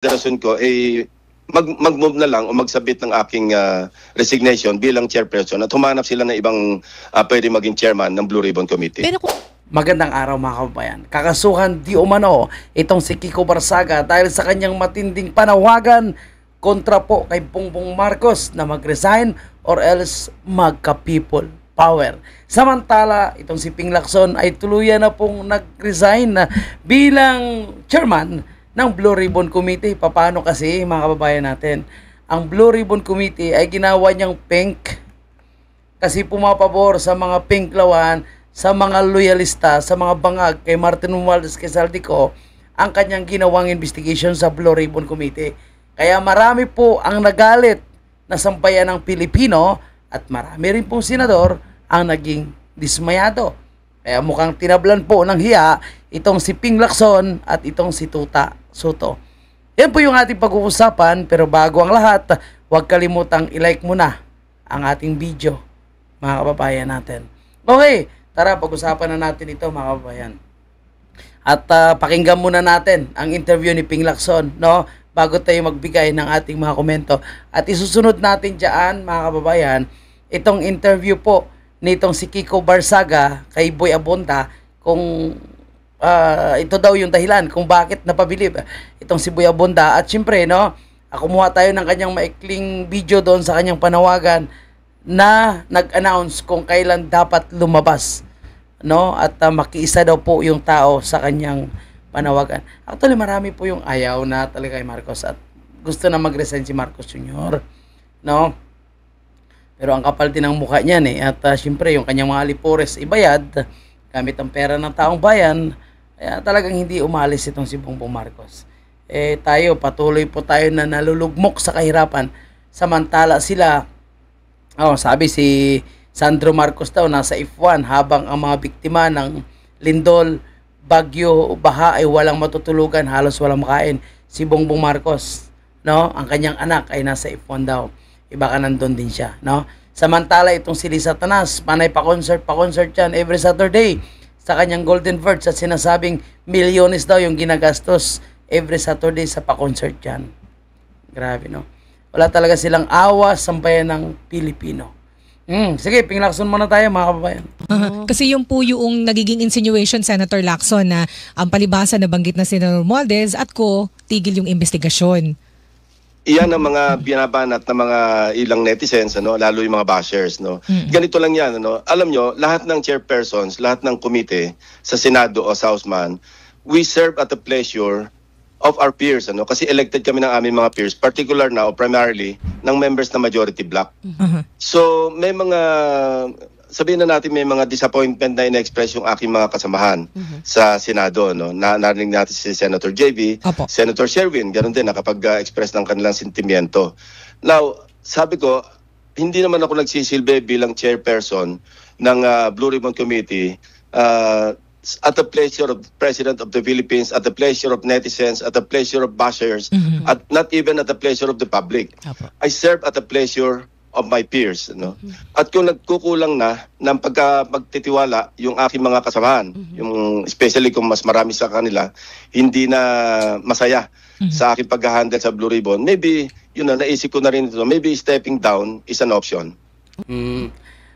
rason ko mag-move na lang o magsabit ng aking resignation bilang chairperson at humanap sila ng ibang pwede maging chairman ng Blue Ribbon Committee. Pero magandang araw mga kababayan. Kakasuhan di umano itong si Kiko Barsaga dahil sa kanyang matinding panawagan kontra po kay Bongbong Marcos na mag-resign or else magka-people power. Samantala, itong si Ping Lacson ay tuluyan na pong nag-resign na bilang chairman ng Blue Ribbon Committee. Paano kasi mga kababayan natin? Ang Blue Ribbon Committee ay ginawa niyang pink kasi pumapabor sa mga pinklawan, sa mga loyalista, sa mga bangag kay Martin Romualdez Quezaltico ang kanyang ginawang investigation sa Blue Ribbon Committee. Kaya marami po ang nagalit na sambayan ng Pilipino at marami rin pong senador ang naging dismayado. Kaya mukhang tinablan po ng hiya itong si Ping Lacson at itong si Tuta Soto. Yan po yung ating pag-uusapan, pero bago ang lahat, huwag kalimutang i-like muna ang ating video, mga kababayan natin. Okay, tara pag-usapan na natin ito mga kababayan. At pakinggan muna natin ang interview ni Ping Lacson, no? Bago tayo magbigay ng ating mga komento. At isusunod natin dyan mga kababayan, itong interview po nitong si Kiko Barsaga kay Boy Abonda kung ito daw yung dahilan kung bakit napabilib itong si Boy Abonda. At syempre, no, kumuha tayo ng kanyang maikling video doon sa kanyang panawagan na nag-announce kung kailan dapat lumabas, no, at makiisa daw po yung tao sa kanyang panawagan. Actually, marami po yung ayaw na talaga kay Marcos at gusto na mag-resign si Marcos Jr., no? Pero ang kapal din ng mukha niyan at syempre yung kanyang mga alipores ibayad gamit ang pera ng taong bayan, kaya talagang hindi umalis itong si Bongbong Marcos. Tayo, patuloy po tayo na nalulugmok sa kahirapan. Samantala sila, sabi si Sandro Marcos daw, nasa F1 habang ang mga biktima ng lindol, bagyo, baha ay walang matutulugan, halos walang makain. Si Bongbong Marcos, no, ang kanyang anak ay nasa F1 daw. Iba ka nandun din siya, no? Samantala itong si Liz Satanas, panay pa-concert yan every Saturday sa kanyang Golden Verge at sinasabing milyones daw yung ginagastos every Saturday sa pa-concert yan. Grabe, no? Wala talaga silang awa sa bayan ng Pilipino. Sige, Ping Lacson muna tayo mga kababayan. Kasi yung po yung nagiging insinuation, Senator Lacson, na ang palibasa na banggit na Senator Romualdez at tigil yung investigasyon. Iyan ang mga binabanat ng mga ilang netizens, lalo yung mga bashers, no. Ganito lang yan, Alam nyo, lahat ng chairpersons, lahat ng komite sa Senado o sa Hausman, we serve at the pleasure of our peers, kasi elected kami ng aming mga peers, particular now, primarily, ng members na majority bloc. So, may mga, sabihin na natin, may mga disappointment na in-express yung aking mga kasamahan sa Senado, narinig natin si Senator JB, Senator Sherwin, ganoon din, nakapag-express ng kanilang sentimiento. Now, sabi ko, hindi naman ako nagsisilbi bilang chairperson ng Blue Ribbon Committee at the pleasure of the President of the Philippines, at the pleasure of netizens, at the pleasure of bashers, at not even at the pleasure of the public. I serve at the pleasure of my peers, At kung nagkukulang na ng pagtitiwala yung aking mga kasamahan, yung especially kung mas marami sa kanila, hindi na masaya sa aking pag-handle sa Blue Ribbon, maybe, naisip ko na rin ito, maybe stepping down is an option.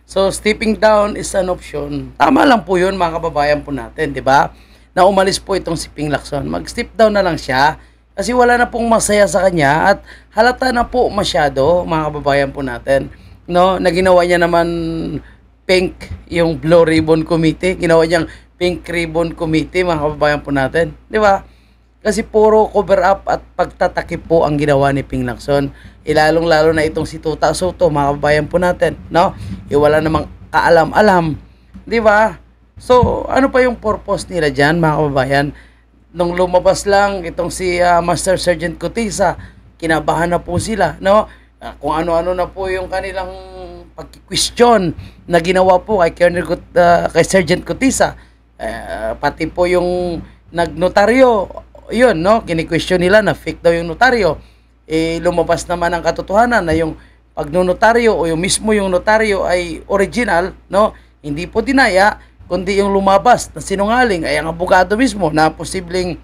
So, stepping down is an option. Tama lang po yun, mga kababayan po natin, di ba? Na umalis po itong si Ping Lacson. Mag-step down na lang siya kasi wala na pong masaya sa kanya at halata na po masyado, mga kababayan po natin. No, na ginawa niya naman pink yung Blue Ribbon Committee. Ginawa niyang Pink Ribbon Committee, mga kababayan po natin. Di ba? Kasi puro cover up at pagtatakip po ang ginawa ni Ping Lacson. Ilalong-lalo na itong si Tuta Soto, mga kababayan po natin, no? Wala namang kaalam-alam, di ba? So, ano pa yung purpose nila dyan, mga kababayan? Nung lumabas lang itong si Master Sergeant Cotisa, kinabahan na po sila, no? Kung ano-ano na po yung kanilang pag-question na ginawa po kay Sergeant Cotisa. Pati po yung nagnotaryo, yun, no? Kini-question nila na fake daw yung notaryo. Lumabas naman ang katotohanan na yung pagnonotaryo o yung mismo yung notaryo ay original, no? Hindi po dinaya, kundi yung lumabas na sinungaling ay ang abogado mismo na posibleng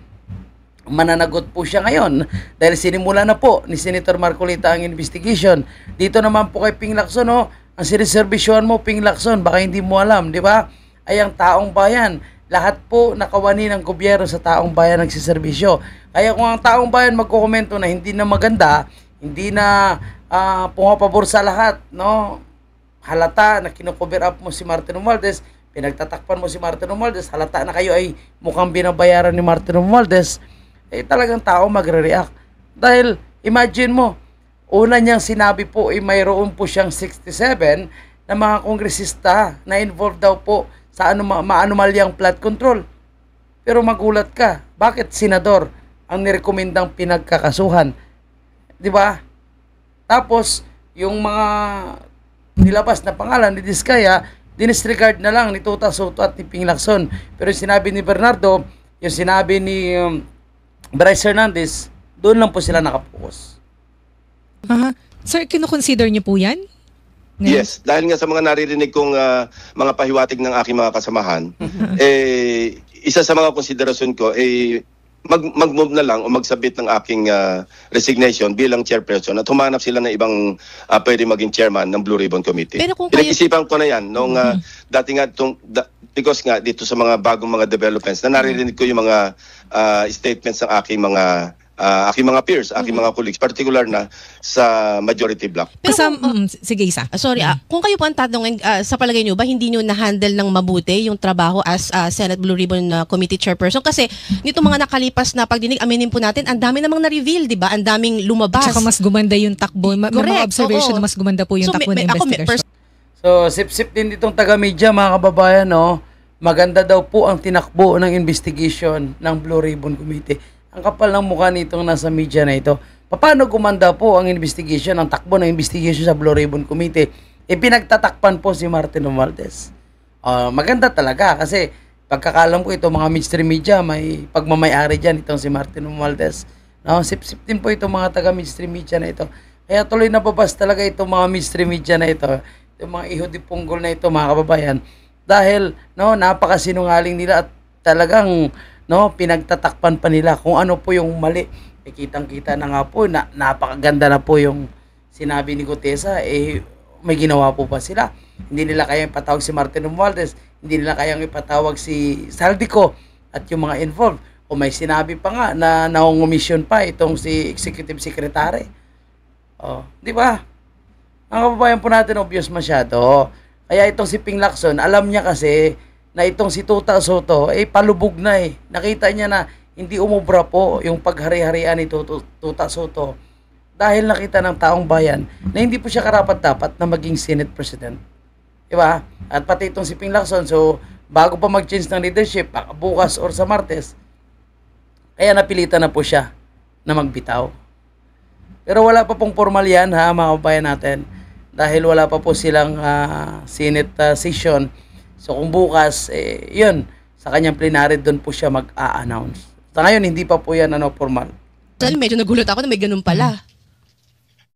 mananagot po siya ngayon dahil sinimula na po ni Senator Marcolita ang investigation. Dito naman po kay Ping Lacson, ang siniservisyohan mo, Ping Lacson, baka hindi mo alam, di ba? Ay ang taong bayan, lahat po nakawani ng gobyerno sa taong bayan nagsiservisyo. Kaya kung ang taong bayan magkokomento na hindi na maganda, hindi na pumapabor sa lahat, no? Halata na kino-cover up mo si Martin Romualdez, pinagtatakpan mo si Martin Romualdez, halata na kayo ay mukhang binabayaran ni Martin Romualdez, talagang tao magre-react. Dahil, imagine mo, una niyang sinabi po, mayroon po siyang 67 na mga kongresista na involved daw po sa maanumalyang flood control. Pero magulat ka, bakit senador ang nirekomendang pinagkakasuhan? Di ba? Tapos, yung mga nilabas na pangalan ni Diskaya, dinisregard na lang ni Tuta Soto at ni Ping Lacson. Pero yung sinabi ni Bernardo, yung sinabi ni Bryce Hernandez, doon lang po sila nakapokus. Sir, kino-consider niyo po yan? Yes, dahil nga sa mga naririnig kong mga pahiwatig ng aking mga kasamahan, isa sa mga konsiderasyon ko mag-move na lang o magsabit ng aking resignation bilang chairperson at humanap sila ng ibang pwede maging chairman ng Blue Ribbon Committee. Pero kung kayo... Pinag-isipan ko na yan nung dati nga because nga dito sa mga bagong mga developments na naririnig ko yung mga statements ng aking mga peers, aking mga colleagues, particular na sa majority bloc. Pero sige, Isa. Sorry, kung kayo po ang tatanungin, sa palagay nyo ba, hindi nyo na-handle ng mabuti yung trabaho as Senate Blue Ribbon Committee Chairperson? Kasi nito mga nakalipas na pagdinig, aminin po natin, ang dami namang na-reveal, di ba? Ang daming lumabas. At saka mas gumanda yung takbo. May mga observation na mas gumanda po yung takbo ng investigation. So, sip-sip din ditong taga-media, mga kababayan, no? Maganda daw po ang tinakbo ng investigation ng Blue Ribbon Committee. Ang kapal ng mukha nitong nasa media na ito. Paano gumanda po ang investigation, ang takbo ng investigation sa Blue Ribbon Committee? Pinagtatakpan po si Martin Romualdez. Maganda talaga kasi pagkakalam ko ito mga mainstream media, may pagmamayari dyan itong si Martin Romualdez. No, sip-sip din po itong mga taga-mainstream media na ito. Kaya tuloy na babas talaga itong mga mainstream media na ito. Itong mga iho di punggol na ito, mga kababayan. Dahil napakasinungaling nila at talagang pinagtatakpan pa nila kung ano po yung mali. Kitang-kita na nga po na napakaganda na po yung sinabi ni Gutesa, may ginawa po pa sila. Hindi nila kayang ipatawag si Martin Romualdez, hindi nila kayang ipatawag si Saldico at yung mga involved. O may sinabi pa nga na nangungumisyon pa itong si Executive Secretary. Di ba? Ang kababayan po natin obvious masyado. Kaya itong si Ping Lacson, alam niya kasi na itong si Tuta Soto, palubog na Nakita niya na hindi umubra po yung paghari-harian ni Tuta Soto dahil nakita ng taong bayan na hindi po siya karapat-dapat na maging Senate President. Diba? At pati itong si Ping Lacson, so bago pa mag-change ng leadership, bukas or sa Martes, kaya napilitan na po siya na magbitaw. Pero wala pa pong formal yan, mga kabayan natin, dahil wala pa po silang Senate session. So kung bukas, yun, sa kanyang plenary doon po siya mag-a-announce. Sa ngayon, hindi pa po yan formal. Medyo nagulat ako na may ganun pala.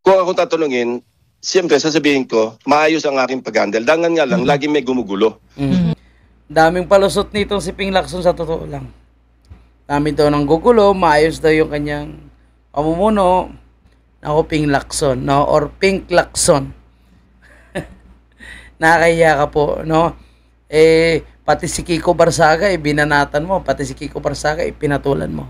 Kung ako tatanungin, siyempre sasabihin ko, maayos ang aking pag-handle. Dangan nga lang, lagi may gumugulo. Daming palusot nitong si Ping Lacson sa totoo lang. Dami daw ng gugulo, maayos daw yung kanyang pamumuno. Ako Ping Lacson, or Pink Lacson. Nakakahiya ka po, pati si Kiko Barsaga, binanatan mo. Pati si Kiko Barsaga, pinatulan mo.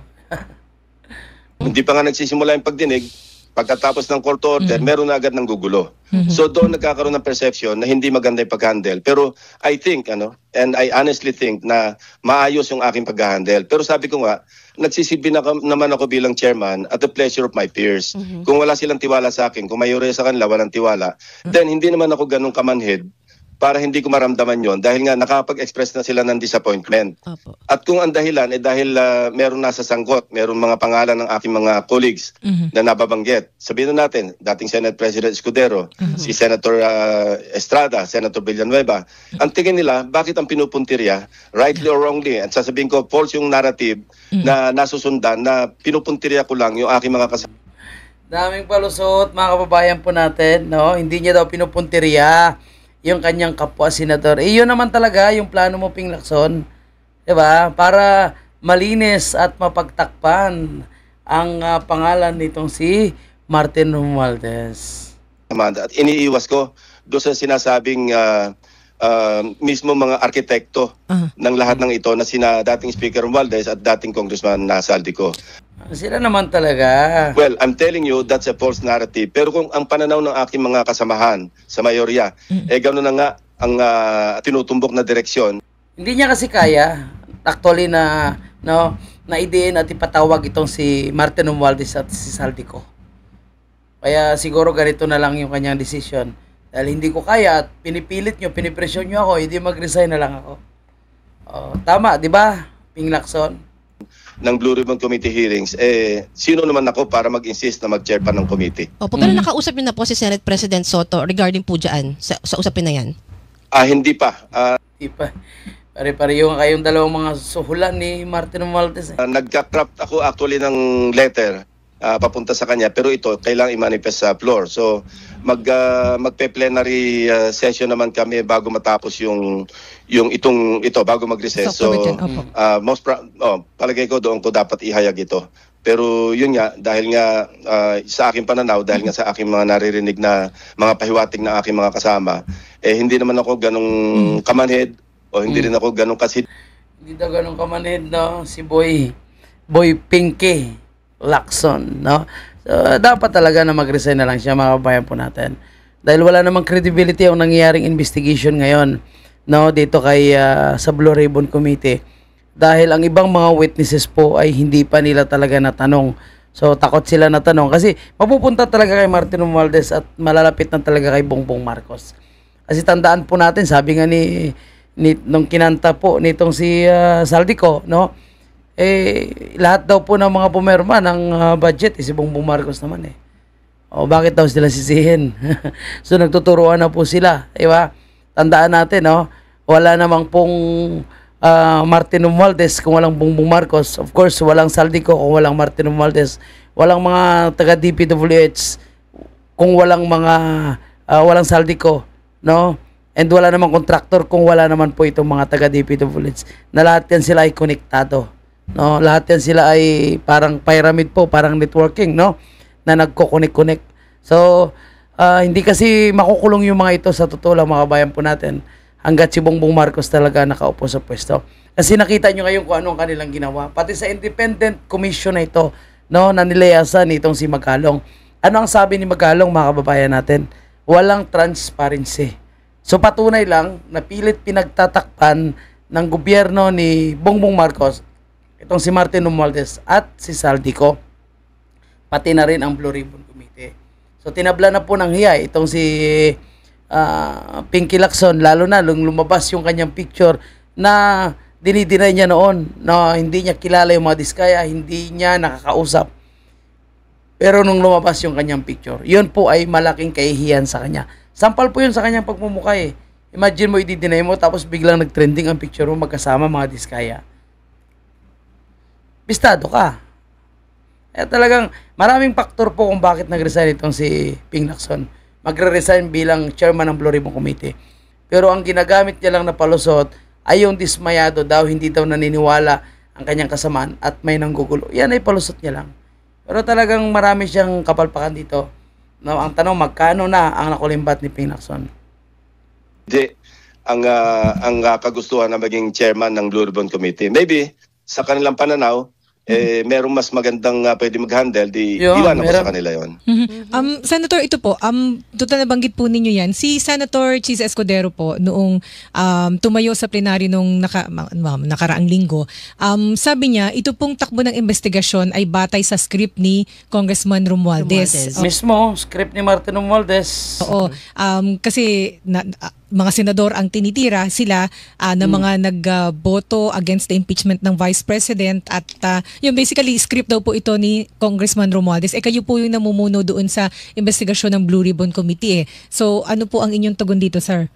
Hindi pa nga nagsisimula yung pagdinig. Pagkatapos ng court order, meron na agad ng gugulo. So doon nagkakaroon ng perception na hindi maganda yung pag-handle. Pero I think, and I honestly think na maayos yung aking pag-handle. Pero sabi ko nga, nagsisilbi naman ako bilang chairman at the pleasure of my peers. Kung wala silang tiwala sa akin, kung mayroon sa kanila walang tiwala, then hindi naman ako ganun kamanhid para hindi ko maramdaman yon dahil nga nakapag-express na sila ng disappointment. Opo. At kung ang dahilan dahil meron nasa sangkot, meron mga pangalan ng aking mga colleagues na nababanggit. Sabihin na natin, dating Senate President Escudero, si Senator Estrada, Senator Villanueva. Ang tingin nila, bakit ang pinupuntirya, rightly or wrongly, at sasabihin ko, false yung narrative na nasusundan na pinupuntirya ko lang yung aking mga kasama. Daming palusot, mga kababayan po natin, Hindi niya daw pinupuntirya yung kanyang kapwa senador. Yun naman talaga yung plano mo, Ping Lacson. Diba? Para malinis at mapagtakpan ang pangalan nitong si Martin Romualdez. Amanda, at iniiwas ko doon sa sinasabing mismo mga arkitekto ng lahat ng ito na sina dating Speaker Romualdez at dating Congressman Saldico. Sila naman talaga. Well, I'm telling you, that's a false narrative. Pero kung ang pananaw ng aking mga kasamahan sa mayorya, gano'n na nga ang tinutumbok na direksyon. Hindi niya kasi kaya, actually na idein at ipatawag itong si Martin Romualdez at si Saldico. Kaya siguro ganito na lang yung kanyang desisyon. Dahil hindi ko kaya at pinipilit nyo, pinipresyon nyo ako, hindi mag-resign na lang ako. Tama, di ba, Ping Lacson? Ng Blue Ribbon Committee hearings, sino naman ako para mag-insist na mag-chair pa ng committee? Opo, pero nakausap niyo na po si Senate President Soto regarding po dyan sa usapin na yan? Hindi pa. Hindi pa. Pare-pareho kayong dalawang mga suhulan ni Martin Romualdez. Nagka-craft ako actually ng letter papunta sa kanya, pero ito kailangang i-manifest sa floor. So magpe-plenary session naman kami bago matapos yung ito bago mag-recess. So palagay ko doon ko dapat ihayag ito. Pero yun nga, dahil nga sa aking pananaw, dahil nga sa aking mga naririnig na mga pahiwatig ng aking mga kasama, hindi naman ako ganong kamanhead o hindi rin ako ganong kasid. Hindi daw ganong kamanhead, no? Si Boy Pinky Lacson, no? So, dapat talaga na mag-resign na lang siya, mga kabayan po natin. Dahil wala namang credibility ang nangyayaring investigation ngayon, no, dito kay sa Blue Ribbon Committee. Dahil ang ibang mga witnesses po ay hindi pa nila talaga natanong. So takot sila natanong kasi mapupunta talaga kay Martin Romualdez at malalapit na talaga kay Bongbong Marcos. Kasi tandaan po natin, sabi nga nung kinanta po nitong si Saldico, no? Lahat daw po ng mga pumirma ng budget si Bongbong Marcos naman eh. O bakit daw sila sisihin? So nagtuturuan na po sila, di ba? Tandaan natin, no? Wala namang pong Martin Romualdez kung walang Bongbong Marcos. Of course, walang Saldico kung walang Martin Romualdez. Walang mga taga DPWH kung walang walang Saldico, no? And wala namang contractor kung wala naman po itong mga taga DPWH. Na lahat yan sila ay konektado. No, lahat yan sila ay parang pyramid po, parang networking, no, na nagko-connect. So, hindi kasi makukulong yung mga ito sa totoo lang, mga kabayan po natin, hanggat si Bongbong Marcos talaga nakaupo sa pwesto. Kasi nakita nyo ngayon kung ano ang kanilang ginawa. Pati sa independent commission na ito, no, na nilayasan itong si Magalong. Ano ang sabi ni Magalong, mga kababayan natin? Walang transparency. So, patunay lang na pilit pinagtatakpan ng gobyerno ni Bongbong Marcos itong si Martin Romualdez at si Saldico, pati na rin ang Blue Ribbon Committee. So tinabla na po ng hiya itong si Pinky Lacson, lalo na nung lumabas yung kanyang picture na dinidinay niya noon na hindi niya kilala yung mga diskaya, hindi niya nakakausap. Pero nung lumabas yung kanyang picture, yun po ay malaking kahihiyan sa kanya. Sampal po yun sa kanyang pagmumukha. Imagine mo, i-deny mo tapos biglang nag-trending ang picture mo magkasama mga diskaya. Bistado ka. Talagang maraming faktor po kung bakit nag-resign itong si Ping Lacson. Magre-resign bilang chairman ng Blue Ribbon Committee. Pero ang ginagamit niya lang na palusot ay yung dismayado daw, hindi daw naniniwala ang kanyang kasamaan at may nanggugulo. Yan ay palusot niya lang. Pero talagang marami siyang kapalpakan dito. No, ang tanong, magkano na ang nakulimbat ni Ping Lacson? Hindi. Ang kagustuhan na maging chairman ng Blue Ribbon Committee. Maybe sa kanilang pananaw, merong mas magandang pwede mag-handle, iwan ako sa kanila yon. Senator, ito po, total nabanggit po ninyo yan. Si Senator Chis Escudero po, noong tumayo sa plenaryo nung nakaraang linggo, sabi niya, ito pong takbo ng investigasyon ay batay sa script ni Congressman Romualdez. Mismo, script ni Martin Romualdez. Oo. Kasi mga senador ang tinitira sila na mga nagboto against the impeachment ng Vice President at yung basically script daw po ito ni Congressman Romualdez. Kayo po yung namumuno doon sa investigasyon ng Blue Ribbon Committee. So ano po ang inyong tugon dito, sir?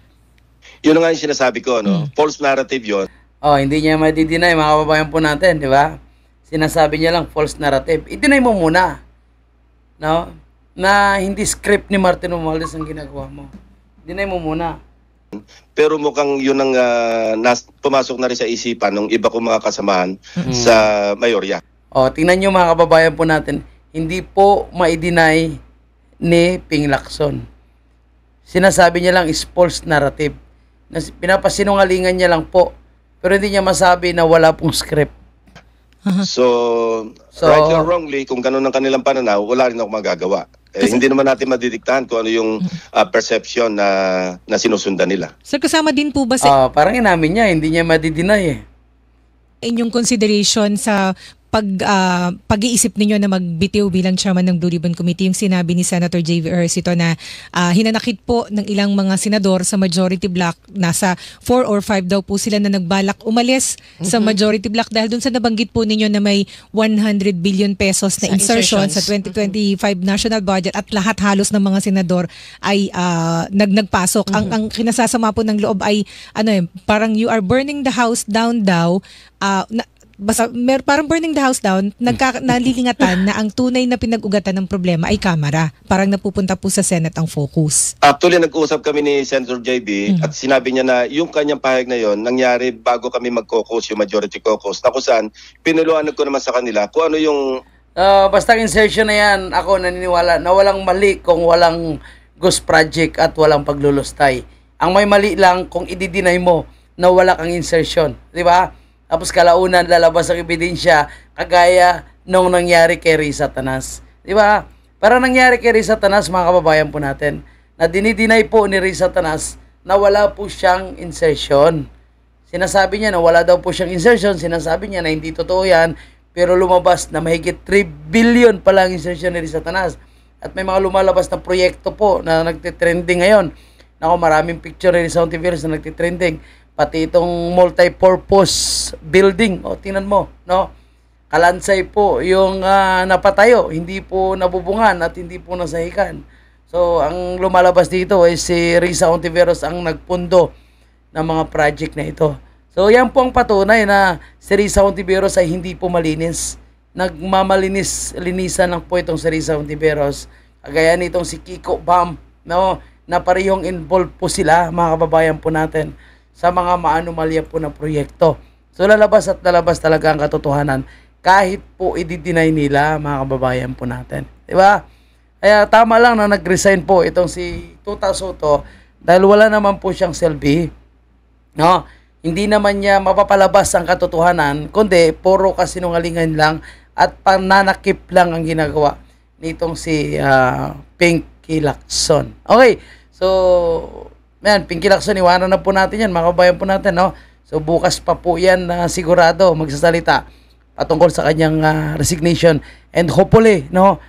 Yun nga yung sinasabi ko, no? False narrative yun. Hindi niya madidinay, mga kababayan po natin, di ba? Sinasabi niya lang false narrative. I-deny mo muna, no? Na hindi script ni Martin Romualdez ang ginagawa mo. Deny mo muna. Pero mukhang yun ang pumasok na rin sa isipan ng iba kong mga kasamahan sa mayorya. O, tingnan nyo mga kababayan po natin, hindi po ma-deny ni Ping Lacson. Sinasabi niya lang is false narrative. Pinapasinungalingan niya lang po. Pero hindi niya masabi na wala pong script. So, right or wrongly, kung ganun ang kanilang pananaw, wala rin ako magagawa. Hindi naman natin madidiktahan kung ano yung perception na sinusundan nila. Sir, kasama din po ba sa Parang inamin niya, hindi niya madideny eh. inyong consideration sa pag-iisip ninyo na magbitiw bilang chairman ng Blue Ribbon Committee yung sinabi ni Senator J.V. Ejercito na hinanakit po ng ilang mga senador sa majority block, nasa 4 or 5 daw po sila na nagbalak umalis sa majority block dahil dun sa nabanggit po ninyo na may 100 billion pesos na insertion sa 2025 national budget at lahat halos ng mga senador ay nagpasok. Ang kinasasama po ng loob ay parang you are burning the house down daw. Parang burning the house down, nalilingatan na ang tunay na pinag-ugatan ng problema ay Kamara. Parang napupunta po sa Senate ang focus. Actually, nag-usap kami ni Senator JB at sinabi niya na yung kanyang pahayag na yon nangyari bago kami mag-caucus, yung majority caucus, na kung saan pinuluan ko naman sa kanila kung ano yung... basta insertion na yan, ako naniniwala na walang mali kung walang ghost project at walang paglulustay. Ang may mali lang kung i-deny mo na wala kang insertion. Di ba? Tapos kalaunan lalabas ang ebidensya kagaya nung nangyari kay Risa Tanas. Di ba? Para nangyari kay Risa Tanas, mga kababayan po natin, na dinideny po ni Risa Tanas na wala po siyang insertion. Sinasabi niya na wala daw po siyang insertion, sinasabi niya na hindi totoo yan, pero lumabas na mahigit 3 billion pala ang insertion ni Risa Tanas. At may mga lumalabas na proyekto po na nagtitrending ngayon. Naku, maraming picture ni Risa Ontiveros na nagtitrending. Pati itong multi-purpose building. O, tingnan mo, no? Kalansay po yung napatayo. Hindi po nabubungan at hindi po nasahikan. So, ang lumalabas dito ay si Risa Ontiveros ang nagpundo ng mga project na ito. So, yan po ang patunay na si Risa Ontiveros ay hindi po malinis. Linisan lang po itong si Risa Ontiveros. Kagaya nitong si Kiko Bam, no? Na parehong involved po sila, mga kababayan po natin, sa mga maanumalya po na proyekto. So lalabas at lalabas talaga ang katotohanan kahit po i-deny nila, mga kababayan po natin. Diba? Kaya tama lang na nag-resign po itong si Tuta Soto dahil wala naman po siyang selfie. No? Hindi naman niya mapapalabas ang katotohanan kundi puro kasinungalingan lang at pananakip lang ang ginagawa nitong si Pinky Lacson. Okay, so Pinky Lacson, iwanan na po natin yan, mga kabayan po natin, no? So, bukas pa po yan sigurado magsasalita patungkol sa kanyang resignation. And hopefully, no,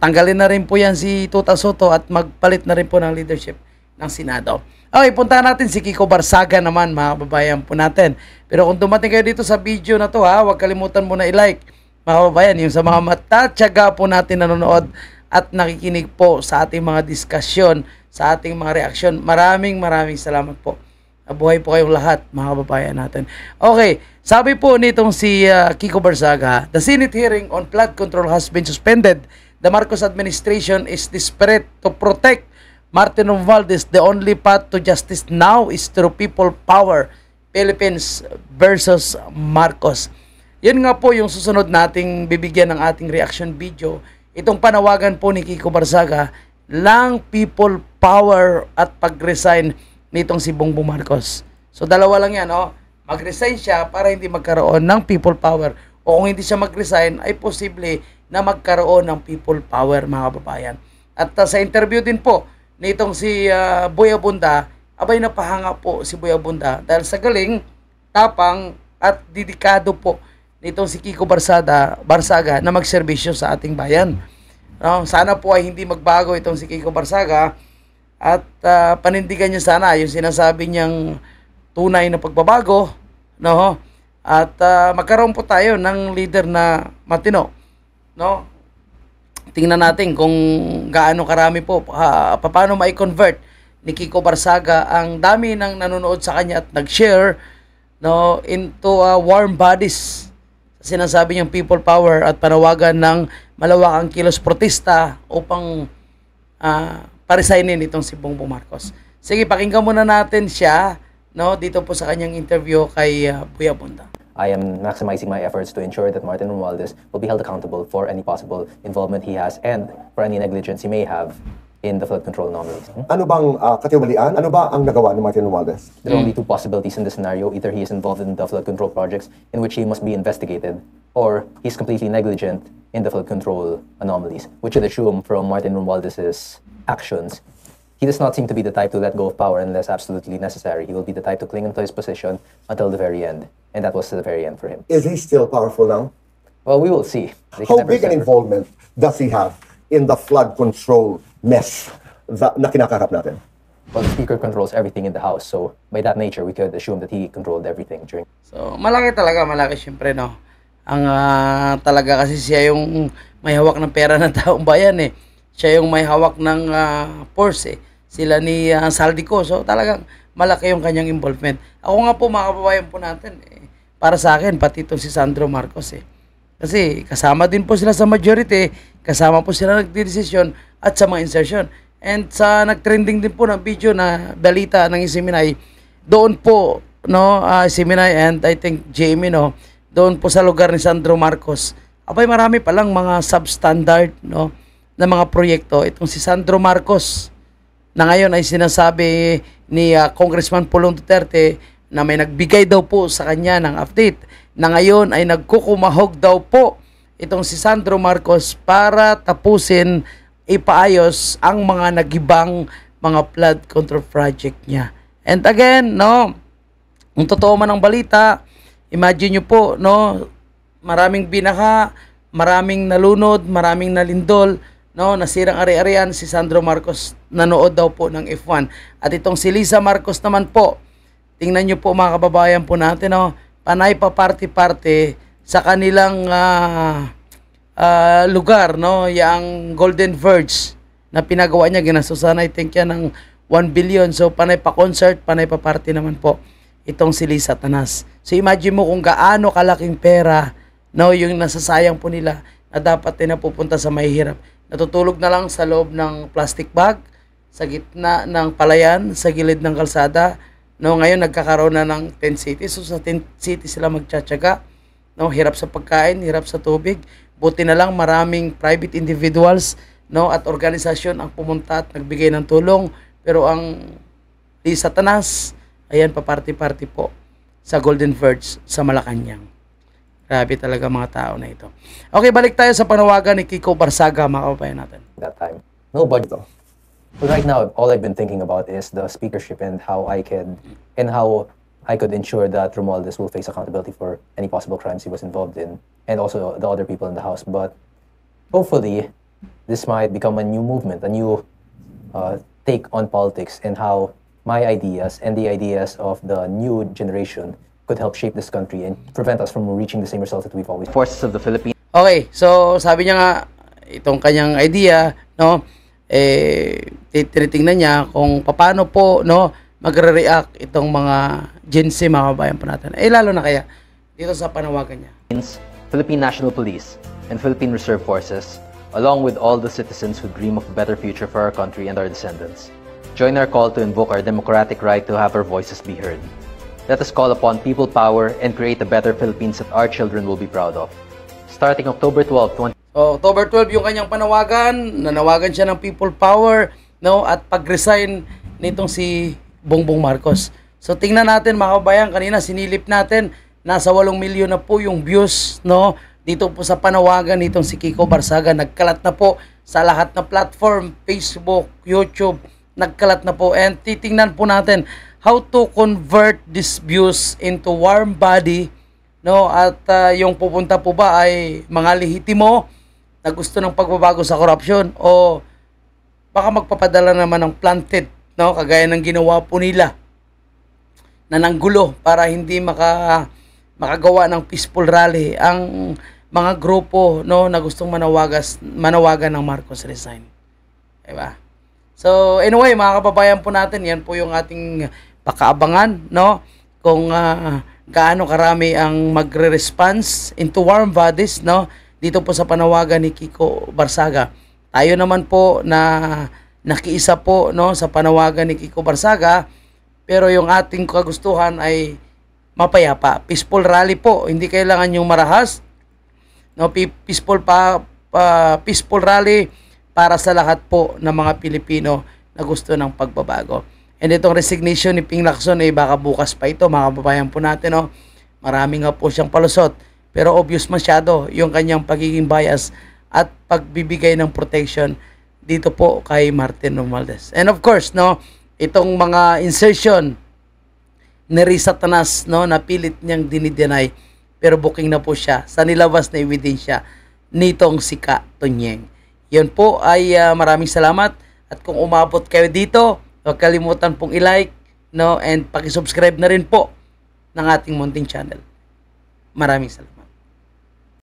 tanggalin na rin po yan si Tuta Soto at magpalit na rin po ng leadership ng Senado. Okay, puntahan natin si Kiko Barsaga naman, mga kababayan po natin. Pero kung dumating kayo dito sa video na to, huwag kalimutan mo na i-like, mga kababayan, yung sa mga matatyaga po natin nanonood at nakikinig po sa ating mga diskusyon, sa ating mga reaksyon. Maraming salamat po. Nabuhay po kayong lahat, mga kababayan natin. Okay, sabi po nitong si Kiko Barsaga, the Senate hearing on flood control has been suspended. The Marcos administration is desperate to protect Martin Romualdez. The only path to justice now is through people power. Philippines versus Marcos. Yun nga po yung susunod nating bibigyan ng ating reaction video. Itong panawagan po ni Kiko Barsaga lang people power at pag-resign nitong si Bongbong Marcos. So dalawa lang yan, no? Mag-resign siya para hindi magkaroon ng people power. O kung hindi siya mag-resign, ay posible na magkaroon ng people power, mga kababayan. At sa interview din po nitong si Boy Abunda, abay napahanga po si Boy Abunda dahil sa galing, tapang at dedikado po nitong si Kiko Barsaga na magserbisyo sa ating bayan. No, sana po ay hindi magbago itong si Kiko Barsaga at panindigan niya sana yung sinasabi niyang tunay na pagbabago, no? At magkaroon po tayo ng leader na matino, no? Tingnan natin kung gaano karami po paano mai-convert ni Kiko Barsaga ang dami ng nanonood sa kanya at nag-share, no, into warm bodies. Sinasabi niyang people power at panawagan ng malawakang kilos protesta upang paresignin itong si Bongbong Marcos. Sige, pakinggan muna natin siya, no, dito po sa kanyang interview kay Buya Bunda. I am maximizing my efforts to ensure that Martin Romualdez will be held accountable for any possible involvement he has and for any negligence he may have in the flood control anomalies. Ano bang katiwalian? Ano ba ang nagawa ni Martin Romualdez? There are only two possibilities in this scenario. Either he is involved in the flood control projects in which he must be investigated, or he's completely negligent in the flood control anomalies, which would assume from Martin Romualdez's actions. He does not seem to be the type to let go of power unless absolutely necessary. He will be the type to cling onto his position until the very end. And that was the very end for him. Is he still powerful now? Well, we will see. They How can never big an sever. involvement does he have in the flood control mess na kinakarap natin? Well, the speaker controls everything in the House. So by that nature, we could assume that he controlled everything during. So, malaki talaga, malaki syempre, no? Ang talaga kasi siya yung may hawak ng pera ng taong bayan, eh. Siya yung may hawak ng purse, eh. Sila ni Saldico. So, talagang malaki yung kanyang involvement. Ako nga po, mga kababayan po natin, eh, para sa akin, pati ito si Sandro Marcos, eh. Kasi kasama din po sila sa majority, kasama po sila nagdidesisyon at sa mga insertion. And sa nagtrending din po ng video na balita ng Isiminay, doon po, no, Isiminay and I think Jamie, no, doon po sa lugar ni Sandro Marcos, abay marami palang mga substandard, no, na mga proyekto. Itong si Sandro Marcos, na ngayon ay sinasabi ni Congressman Pulong Duterte na may nagbigay daw po sa kanya ng update na ngayon ay nagkukumahog daw po itong si Sandro Marcos para tapusin, ipaayos ang mga nagibang mga flood control project niya. And again, no, kung totoo man ang balita, imagine nyo po, no, maraming binaha, maraming nalunod, maraming nalindol, no, nasirang ari-arian. Si Sandro Marcos nanood daw po ng F1. At itong si Lisa Marcos naman po, tingnan nyo po mga kababayan po natin, no, panay pa party-party sa kanilang lugar, no, yung Golden Verge na pinagawa niya, ginasusan I think yan ng 1 billion. So panay pa concert, panay pa party naman po itong si Lisa Tanas. So imagine mo kung gaano kalaking pera, no, yung nasasayang po nila na dapat na pupunta sa mahihirap. Natutulog na lang sa loob ng plastic bag, sa gitna ng palayan, sa gilid ng kalsada. No, ngayon nagkakaroon na ng 10 cities. So sa 10 cities sila magtsatsaga. No, hirap sa pagkain, hirap sa tubig. Buti na lang maraming private individuals, no, at organisasyon ang pumunta at nagbigay ng tulong. Pero ang Lisa Tanas, ayan, pa-party-party po sa Golden Verge sa Malacanang. Grabe talaga mga tao na ito. Okay, balik tayo sa panawagan ni Kiko Barsaga, mga kababayan natin. That time. No budget. But right now, all I've been thinking about is the speakership and how I could ensure that Romualdez will face accountability for any possible crimes he was involved in, and also the other people in the House. But hopefully, this might become a new movement, a new take on politics, and how my ideas and the ideas of the new generation could help shape this country and prevent us from reaching the same results that we've always. Forces of the Philippines. Okay, so sabi niya nga, itong kanyang idea, no, tinitingnan niya kung paano po, no, magre-react itong mga Gen Z, mga kabayan po natin. Lalo na kaya dito sa panawagan niya. Philippine National Police and Philippine Reserve Forces, along with all the citizens who dream of a better future for our country and our descendants, join our call to invoke our democratic right to have our voices be heard. Let us call upon people power and create a better Philippines that our children will be proud of. Starting October 12, October 12 yung kanyang panawagan, nanawagan siya ng people power, no, at pag-resign nitong si Bongbong Marcos. So tingnan natin mga kabayan, kanina sinilip natin, nasa 8 milyon na po yung views, no, dito po sa panawagan nitong si Kiko Barsaga. Nagkalat na po sa lahat na platform, Facebook, YouTube, nagkalat na po. And titingnan po natin how to convert these views into warm body, no, at yung pupunta po ba ay mga lehitimo na gusto ng pagbabago sa korupsyon, o baka magpapadala naman ng planted, no, kagaya ng ginawa po nila na nanggulo para hindi makagawa ng peaceful rally ang mga grupo, no, na gustong manawagan ng Marcos resign. Diba? So anyway, mga kababayan po natin, yan po yung ating pakaabangan, no, kung gaano karami ang magre-response into warm bodies, no, dito po sa panawagan ni Kiko Barsaga. Tayo naman po na nakiisa po, no, sa panawagan ni Kiko Barsaga, pero yung ating kagustuhan ay mapayapa. Peaceful rally po, hindi kailangan yung marahas, no, peaceful rally para sa lahat po ng mga Pilipino na gusto ng pagbabago. And itong resignation ni Ping Lacson ay baka bukas pa ito, mga kababayan po natin, no. Marami nga po siyang palusot, pero obvious masyado yung kanyang pagiging bias at pagbibigay ng protection dito po kay Martin Romualdez. And of course, no, itong mga insertion ni Risa Tanas, no, na pilit niyang dinideny, pero booking na po siya sa nilabas na ebidensya nitong si Ka Tunyeng. Yun po ay maraming salamat, at kung umabot kayo dito, huwag kalimutan pong i-like, no, and paki-subscribe na rin po ng ating munting channel. Maraming salamat.